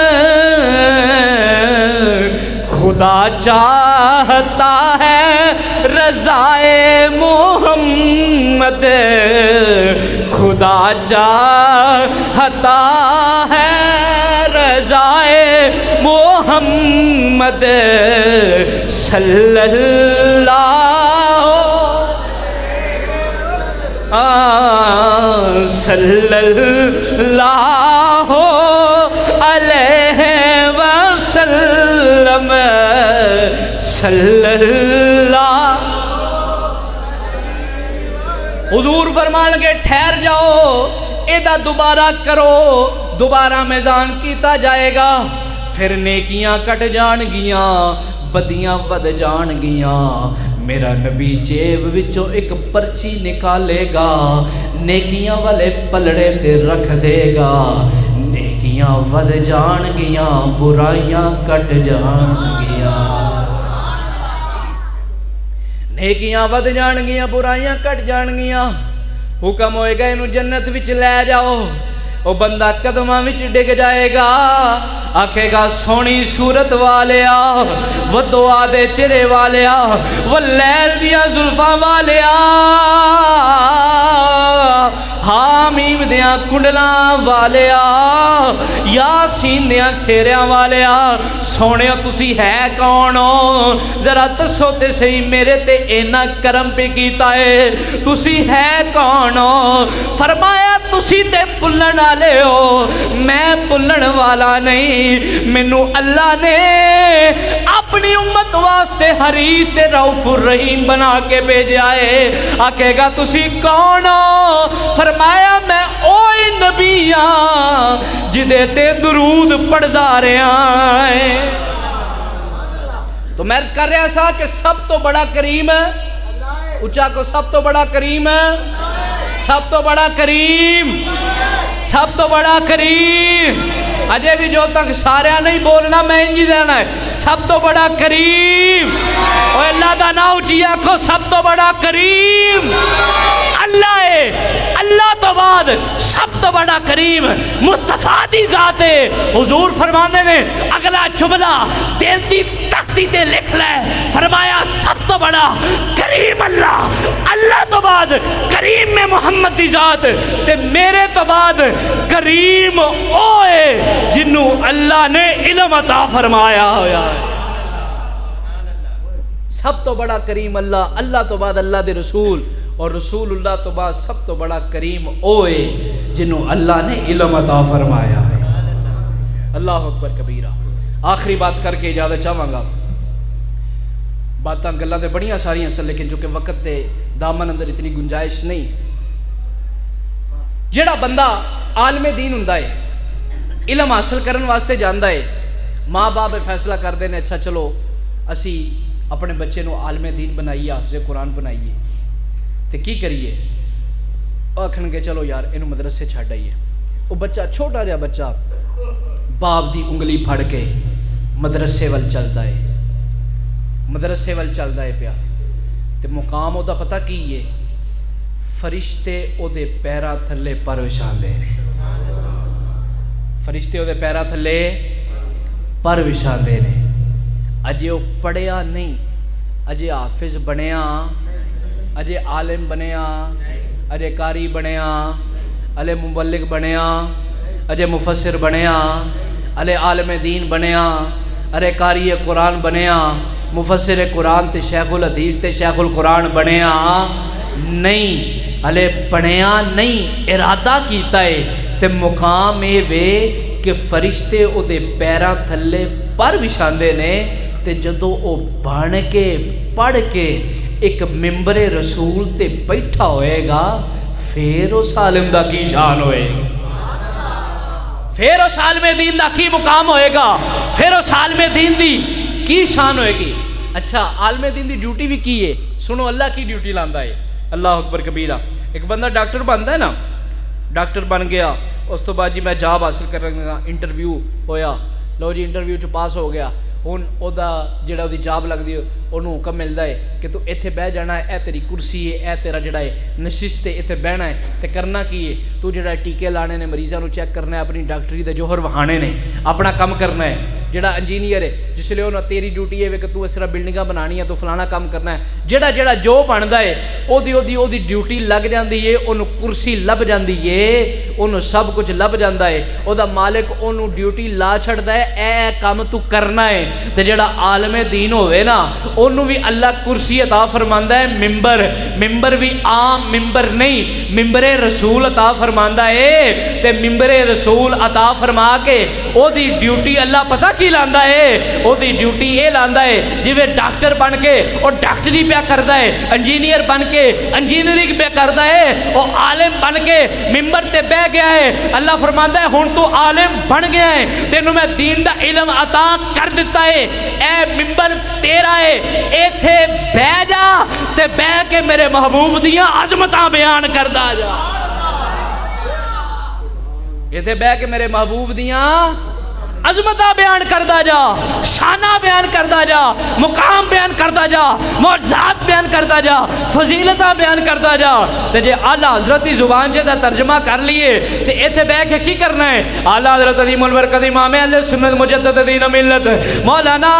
خدا چاہتا ہے رضائے محمد خدا چاہتا ہے رضائے محمد صلی اللہ صلی اللہ علیہ وسلم صلی اللہ حضور فرمان کے ٹھہر جاؤ ایدہ دوبارہ کرو دوبارہ میزان کیتا جائے گا پھر نیکیاں کٹ جان گیاں بدیاں ود جان گیاں میرا نبی جیب وچوں ایک پرچی نکالے گا نیکیاں والے پلڑے تے رکھ دے گا نیکیاں ود جان گیاں برائیاں کٹ جان گیاں نیکیاں ود جان گیاں برائیاں کٹ جان گیاں حکم ہوئے گا انہوں جنت وچ لے جاؤ وہ بندہ قدمہ وچ ڈگ جائے گا آکھے گا سونی صورت والیا وہ دعا دے چرے والیا وہ لیل دیا زلفاں والیا حامیم دیا کنڈلاں والیا یاسین دیا سیریاں والیا سونے تسی ہے کونو ذرا تسو تے سہی میرے تے اینا کرم پہ کیتا ہے تسی ہے کونو فرمایا تسی تے پلن والے ہو میں پلن والا نہیں منو اللہ نے اپنی امت واسطے حریص تے رؤوف الرحیم بنا کے بھیجا ہے آکھے گا تسی کون ہو فرمایا میں اوئی نبی ہاں جدے تے درود پڑھدا رہا ہے تو میں عرض کر رہا سا کہ سب تو بڑا کریم ہے اچھا کو سب تو بڑا کریم ہے سب تو بڑا کریم سب تو بڑا کریم اجے بھی جو تک سارے نہیں بولنا میں انجی دینا ہے سب تو بڑا کریم اور اللہ دا ناؤ جیا کو سب تو بڑا کریم اللہ ہے اللہ تو بعد سب تو بڑا کریم مصطفیٰ دی ذات ہے حضور فرمانے نے اگلا جملہ دل دی تختی تے لکھ لے فرمایا سب تو بڑا کریم اللہ اللہ تو بعد کریم میں محمد دی ذات تے میرے تو بعد کریم اوئے جنہوں اللہ نے علم عطا فرمایا ہویا ہے سب تو بڑا کریم اللہ اللہ تو بعد اللہ دے رسول اور رسول اللہ تو بعد سب تو بڑا کریم اوئے جنہوں اللہ نے علم عطا فرمایا ہے اللہ اکبر کبیرہ آخری بات کر کے اجازت چاہوں گا باتاں گلاں تے بڑیاں ساریاں سن لیکن چونکہ وقت تے دامن اندر اتنی گنجائش نہیں جڑا بندہ عالم دین ہوندا ہے علم حاصل کرن واسطے جاندا ہے ماں باپ فیصلہ کر دے نے اچھا چلو اسی اپنے بچے نو عالم دین بنائیے حافظ قرآن بنائیے تے کی کریے آکھن گے چلو یار انہوں مدرسے چھڑ آئیے وہ بچہ چھوٹا جا بچہ باپ دی انگلی پھڑ کے مدرسے وال چلتا ہے مدرسے وال چلتا ہے پیا تے مقام او دا پتہ کی یہ فرشتے او دے پیرا تھلے پر وشان دے رہے فرشتے او دے پیرا تھلے پر وشان دے رہے اجے وہ پڑھیا نہیں اجے حافظ بنیا اجے عالم بنیا اجے قاری بنیا اجے مبلغ بنیا اجے مفسر بنیا اجے عالم دین بنیا اجے قاری قرآن بنیا مفسر قرآن تے شیخ الحدیث تے شیخ القرآن بنیا نہیں اجے بنیا نہیں ارادہ کیتا ہے تے مقام اے وے کہ فرشتے او دے پیرا تھلے پر وشاندے نے تے جدو او بن کے پڑھ کے ایک ممبر رسول تے بیٹھا ہوئے گا پھر اس عالم دا کی شان ہوئے گی پھر اس عالم دین دا کی مقام ہوئے گا پھر اس عالم دین دی کی شان ہوئے گی اچھا عالم دین دی ڈیوٹی بھی کی ہے سنو اللہ کی ڈیوٹی لاندہ ہے اللہ اکبر کبیرہ ایک بندہ ڈاکٹر بنتا ہے نا ڈاکٹر بن گیا اس تو بعد جی میں جاب حاصل کرنے گا انٹرویو ہویا لو جی انٹرویو چ پاس ہو گیا ہن او دا جڑا دی جاب لگ دی انہوں حکم ملدا ہے کہ تو ایتھے بہ جانا ہے اے تیری کرسی ہے اے تیرا جڑا ہے نشست ہے ایتھے بہنا ہے تے کرنا کی ہے تو جڑا ٹیکے لانے نے مریضاں نو چیک کرنا ہے اپنی ڈاکٹری دے جوہر وہانے نے اپنا کام کرنا ہے جڑا انجینئر ہے جس لئے انہوں تیری ڈیوٹی ہے کہ تو اس طرح بلڈنگاں بنانی ہے تو فلانا کام کرنا ہے جڑا جو بندا ہے او دی ڈیوٹی لگ جاندی ہے انہوں کرسی لب جاندی ہے انہوں سب کچھ لب جاندا ہے او دا مالک انہوں ڈیوٹی لا چھڑدا ہے اے کام تو کرنا ہے تے جڑا عالم دین ہوئے نا انہوں بھی اللہ کرسی عطا فرماندا ہے ممبر بھی عام ممبر نہیں ممبر رسول عطا فرماندا ہے تے ممبر رسول عطا فرما کے او دی ڈیوٹی اللہ پتہ کی لاندا ہے او دی ڈیوٹی اے لاندا ہے جویں ڈاکٹر بن کے اور ڈاکٹری پیا کردا ہے انجینئر بن کے انجینئرنگ پیا کردا ہے او عالم بن کے ممبر تے بیٹھ گیا ہے اللہ فرماندا ہے ہن تو عالم بن گیا ہے تینوں میں دین دا علم عطا کر دیتا ہے اے ممبر تیرا ہے ایتھے بہ جا تے بہ کے میرے محبوب دیاں عظمتاں بیان کردا جا ایتھے بہ کے میرے محبوب دیاں عظمتہ بیان کردا جا شانہ بیان کردا جا مقام بیان کردا جا معجزات بیان کردا جا فضیلتہ بیان کردا جا تے جے اعلیٰ حضرت دی زبان جے دا ترجمہ کر لیے تے ایتھے بیٹھ کے کی کرنا ہے اعلیٰ حضرت عظیم البرکت امام اہل سنت مجدد دین ملت مولانا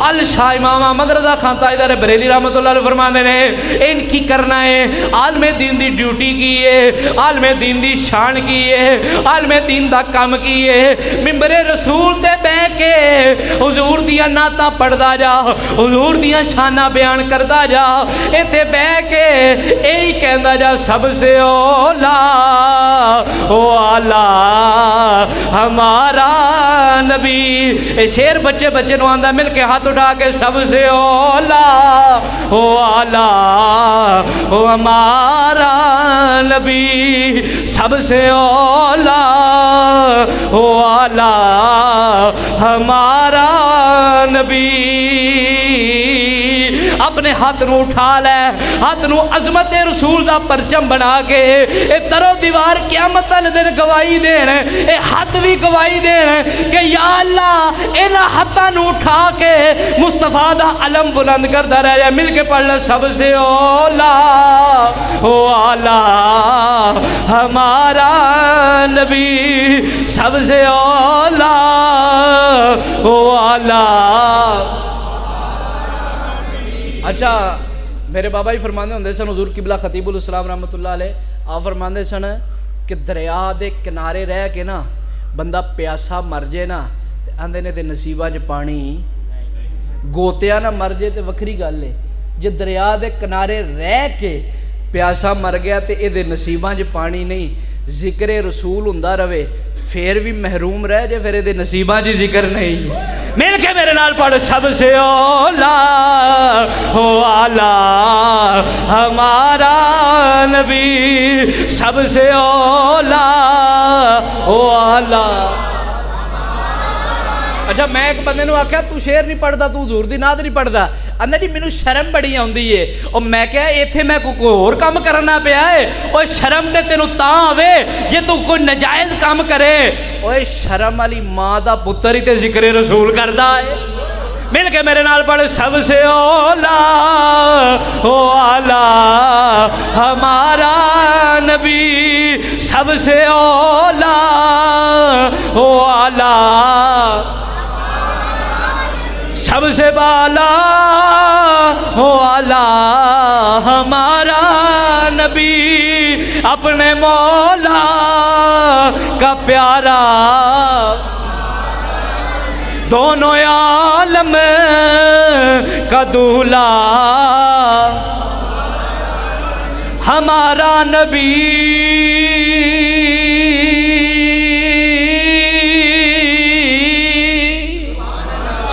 الشاہ امام احمد رضا خان تاجدار بریلی رحمۃ اللہ علیہ فرماندے نے ان کی کرنا ہے عالم دین دی ڈیوٹی کی ہے عالم دین دی شان کی ہے عالم دین دا کام کیے ممبر رسول تے بہ کے حضور دیاں نعتاں پڑھدا جا حضور دیاں شانہ بیان کردا جا ایتھے بہ کے ایہی کہندا جا سب سے اولا او اعلیٰ ہمارا نبی اے شیر بچے نو آندا مل کے ہاتھ اٹھا کے سب سے اولا او اعلیٰ او ہمارا نبی سب سے اولا او اعلیٰ ہمارا نبی اپنے ہاتھ نو اٹھا لے، ہاتھ نو عظمت رسول دا پرچم بنا کے اے ترو دیوار قیامت والے دن گواہی دین، اے ہاتھ بھی گواہی دین کہ یا اللہ انہاں ہاتھاں نو اٹھا کے مصطفیٰ دا علم بلند کردا رہ جائے۔ مل کے پڑھ لے، سب سے اولا والا ہمارا نبی، سب سے اولا والا۔ اچھا میرے بابا ہی فرماندے ہوندے سن، حضور قبلہ خطیب الاسلام رحمۃ اللہ علیہ آپ فرماندے سن کہ دریا دے کنارے رہ کے نا بندہ پیاسا مر جائے نا تے آندے نے تے نصیباں چ پانی گوتیا نہ مر جائے تے وکری گل ہے، جے دریا دے کنارے رہ کے پیاسا مر گیا تے اے دے نصیباں چ پانی نہیں، ذکر رسول ہوندا رہے پھر بھی محروم رہ جائے، پھر دے نصیباں جی ذکر نہیں۔ مل کے میرے نال پڑھ، سب سے اولا والا ہمارا نبی، سب سے اولا والا۔ اچھا میں ایک بندے نو آکھیا تو شعر نہیں پڑھدا، تو حضور دی نعت نہیں پڑھدا، آندا جی مینوں شرم بڑی آوندی ہے۔ اور میں کہا ایتھے میں کوئی اور کام کرنا پیا ہے، اوے شرم تے تینوں تاں آوے جے تو کوئی نجائز کام کرے۔ اوے شرم والی ماں دا پتر ہی تے ذکر رسول کردا ہے۔ مل کے میرے نال پڑھ، سب سے اولا والا ہمارا نبی، سب سے اولا والا، سب سے بالا والا ہمارا نبی، اپنے مولا کا پیارا، دونوں عالم کا دولہ ہمارا نبی،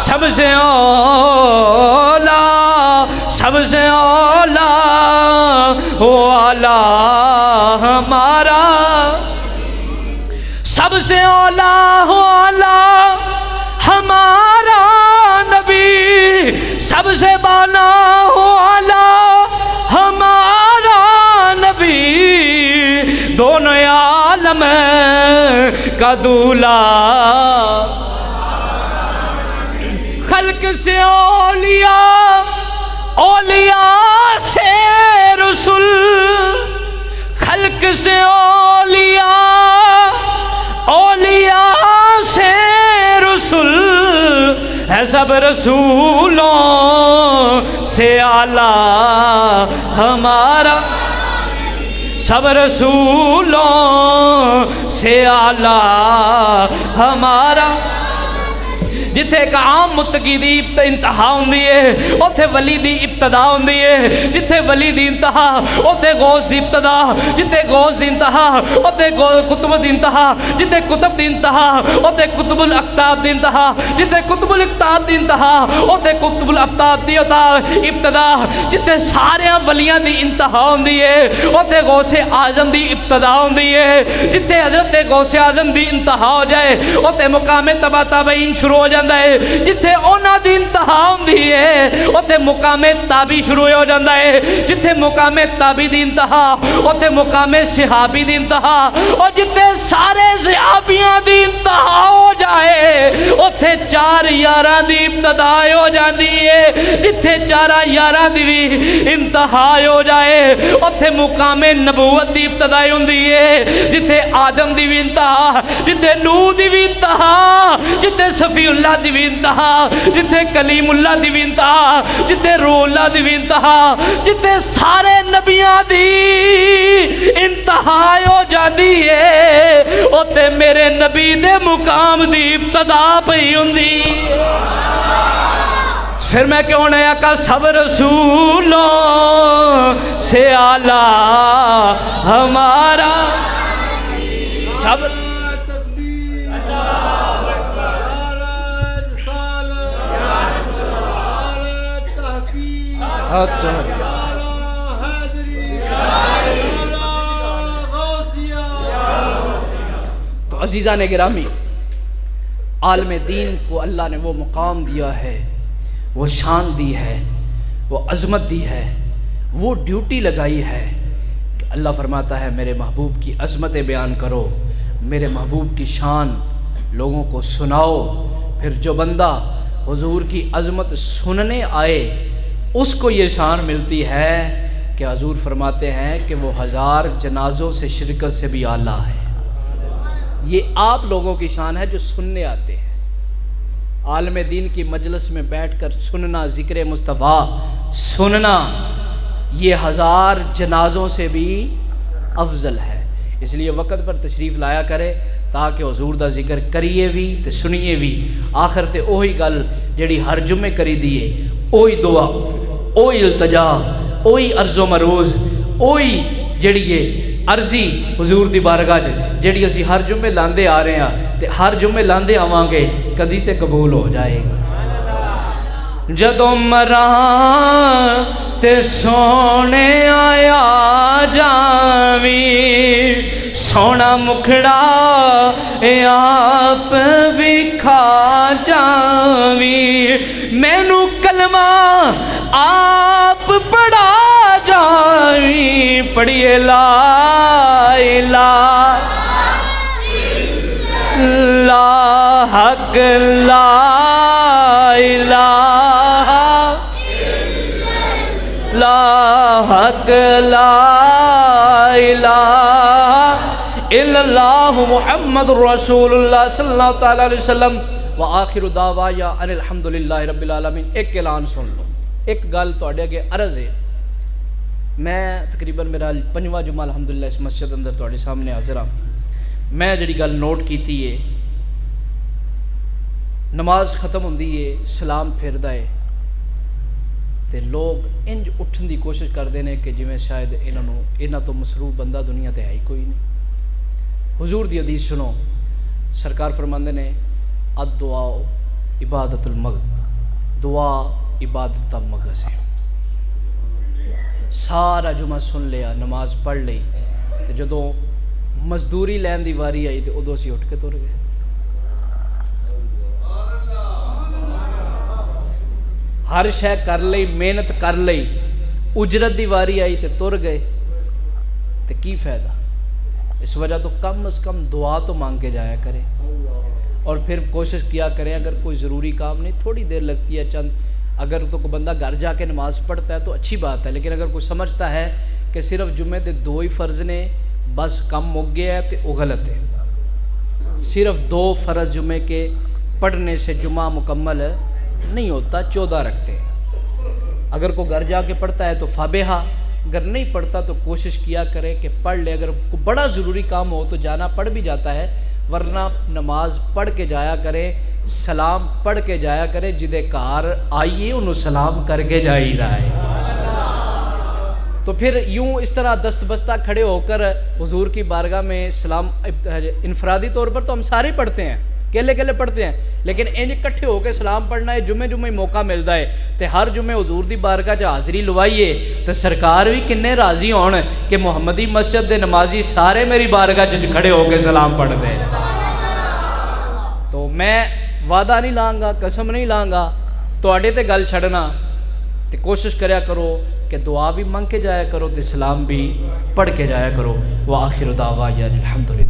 سب سے اولا، سب سے اولا والا ہمارا، سب سے اولا والا ہمارا نبی، سب سے بالا والا ہمارا نبی، دونوں عالم کا دولہ، خلق سے اولیاء، اولیاء سے رسول، خلق سے اولیاء، اولیاء سے رسول، ہے سب رسولوں سے اعلیٰ ہمارا، سب رسولوں سے اعلیٰ ہمارا۔ جتھے ایک عام متقی دی انتہا ہوندی ہے اوتھے ولی دی ابتدا ہوندی ہے، جتھے ولی دی انتہا اوتھے غوث دی ابتدا، جتھے غوث دی انتہا اوتھے قطب دی انتہا، جتھے قطب دی انتہا اوتھے قطب الاقطاب دی انتہا، جتھے قطب الاقطاب دی انتہا اوتھے قطب الاقطاب دی ابتدا، جتھے سارے ولیاں دی انتہا ہوندی ہے اوتھے غوث اعظم دی ابتدا ہوندی ہے، جتھے حضرت غوث اعظم دی انتہا ہو جائے اوتھے مقام تبع تابعین شروع ہو جائے، جتھے اونا دی انتہا ہوندی ہے اوتھے مقام تابی شروع ہو جاندہ ہے، جتھے مقام تابی دی انتہا اوتھے مقام صحابی دی انتہا، اور جتھے سارے صحابیاں دی انتہا ہو جائے اوتھے چار یاراں دی ابتدا ہو جاندی ہے، جتھے چارہ یاراں دی بھی انتہا ہو جائے اوتھے مقام نبوت دی ابتدا ہوندی ہے، جتھے آدم دی بھی انتہا، جتھے نوح دی بھی انتہا، جتھے صفی اللہ دی بھی انتہا، جتھے کلیم اللہ دی بھی انتہا، جتھے روح اللہ دی بھی انتہا، جتھے سارے نبیاں دی انتہا ہو جاندی ہے اوتے میرے نبی دے مقام دی ابتدا پئی ہوندی۔ پھر میں کیوں نے آقا سب رسولوں سے اعلیٰ ہمارا، سب تو عزیزان گرامی، عالم دین کو اللہ نے وہ مقام دیا ہے، وہ شان دی ہے، وہ عظمت دی ہے، وہ ڈیوٹی لگائی ہے کہ اللہ فرماتا ہے میرے محبوب کی عظمتیں بیان کرو، میرے محبوب کی شان لوگوں کو سناؤ۔ پھر جو بندہ حضور کی عظمت سننے آئے اس کو یہ شان ملتی ہے کہ حضور فرماتے ہیں کہ وہ 1000 جنازوں سے شرکت سے بھی اعلیٰ ہے۔ یہ آپ لوگوں کی شان ہے جو سننے آتے ہیں، عالم دین کی مجلس میں بیٹھ کر سننا، ذکر مصطفیٰ سننا، یہ 1000 جنازوں سے بھی افضل ہے۔ اس لیے وقت پر تشریف لایا کرے تاکہ حضور دا ذکر کریے بھی تے سنیے بھی۔ آخر تے اوہی گل جڑی ہر جمعے کری دیے، اوہی دعا، اوہی التجا، اوہی عرض و مروز، اوہی جڑی یہ عرضی حضور دی بارگاہ جڑی اسی ہر جمعے لاندے آ رہے ہیں تے ہر جمعے لاندے آواں گے، کدی تے قبول ہو جائے گی۔ جدوں مراں تے سونے آیا جاویں، سونا مکھڑا آپ بھی کھا جاویں، مینو کلمہ آپ پڑھا جاویں، پڑھیے لا الہ لا حق لا الہ لا حق لا الہ الا اللہ محمد رسول اللہ صلی اللہ تعالیٰ علیہ وسلم وآخر دعوایا ان الحمدللہ رب العالمین۔ ایک اعلان سن لو، ایک گل تواڈے اگے عرض ہے۔ میں تقریباً میرا 5واں جمعہ الحمدللہ اس مسجد اندر تواڈے سامنے حاضر ہاں۔ میں جڑی گل نوٹ کیتی ہے، نماز ختم ہوندی ہے، سلام پھیردا ہے تے لوگ انج اٹھن دی کوشش کردے نے کہ جویں شاید انہاں تو مصروف بندہ دنیا تے ہے ہی کوئی نہیں۔ حضور دی حدیث سنو، سرکار فرماندے نے الدعاء عبادت المغز، دعا عبادت دا مغز ہے۔ سارا جمعہ سن لیا، نماز پڑھ لئی تے جدوں مزدوری لین دی واری آئی تے ادو اسی اٹھ کے تر گئے۔ ہر شے کر لئی، محنت کر لئی، اجرت دی واری آئی تے تر گئے تے کی فائدہ؟ اس وجہ تو کم از کم دعا تو مانگ کے جایا کرے، اور پھر کوشش کیا کریں اگر کوئی ضروری کام نہیں، تھوڑی دیر لگتی ہے چند، اگر تو کوئی بندہ گھر جا کے نماز پڑھتا ہے تو اچھی بات ہے، لیکن اگر کوئی سمجھتا ہے کہ صرف جمعے دے 2 ہی فرض نے بس کم مک گیا ہے تو وہ غلط ہے۔ صرف 2 فرض جمعے کے پڑھنے سے جمعہ مکمل نہیں ہوتا، 14 رکھتے ہیں۔ اگر کوئی گھر جا کے پڑھتا ہے تو فابہا، اگر نہیں پڑھتا تو کوشش کیا کرے کہ پڑھ لے۔ اگر کوئی بڑا ضروری کام ہو تو جانا پڑھ بھی جاتا ہے، ورنہ نماز پڑھ کے جایا کرے، سلام پڑھ کے جایا کرے، جدے کار آئیے انہوں سلام کر کے جائی رہا ہے۔ تو پھر یوں اس طرح دست بستہ کھڑے ہو کر حضور کی بارگاہ میں سلام انفرادی طور پر تو ہم سارے پڑھتے ہیں، کیلے کیلے پڑھتے ہیں، لیکن ان اکٹھے ہو کے سلام پڑھنا ہے، جمعے جمعے موقع ملتا ہے تے ہر جمعے حضور دی بارگاہ جا حاضری لوائیے تے سرکار بھی کنے راضی ہون کہ محمدی مسجد دے نمازی سارے میری بارگاہ جا کھڑے ہو کے سلام پڑھتے ہیں۔ تو میں وعدہ نہیں لائیں گا، قسم نہیں لائیں گا، تواڈے تے گل چھڑنا تے کوشش کریا کرو کہ دعا بھی منگ کے جایا کرو تے سلام بھی پڑھ کے جایا کرو۔ وآخر دعوانا الحمدللہ۔